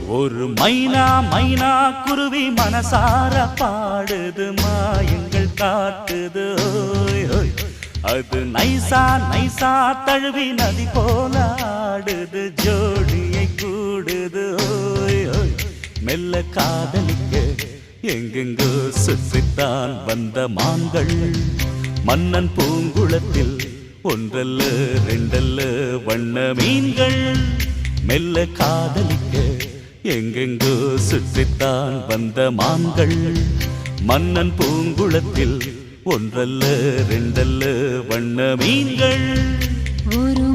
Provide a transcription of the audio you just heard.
ஒரு மைனா மைனா குருவி மனசார பாடுது மாயங்கள் காட்டுது ஓய் ஓய். அது நைசா நைசா தழுவி நதி போல ஆடுது ஜோடியை கூடுது ஓய் ஓய். மெல்ல காதலிக்க எங்கெங்கோ சுற்றித்தான் வந்த மான்கள் மன்னன் பூங்குளத்தில் ஒன்றல்ல ரெண்டல்ல வண்ண மீன்கள். மெல்ல காதலிக்க எங்கெங்கோ சுற்றித்தான் வந்த மான்கள் மன்னன் பூங்குளத்தில் ஒன்றல்ல ரெண்டல்ல வண்ண மீன்கள். ஒரு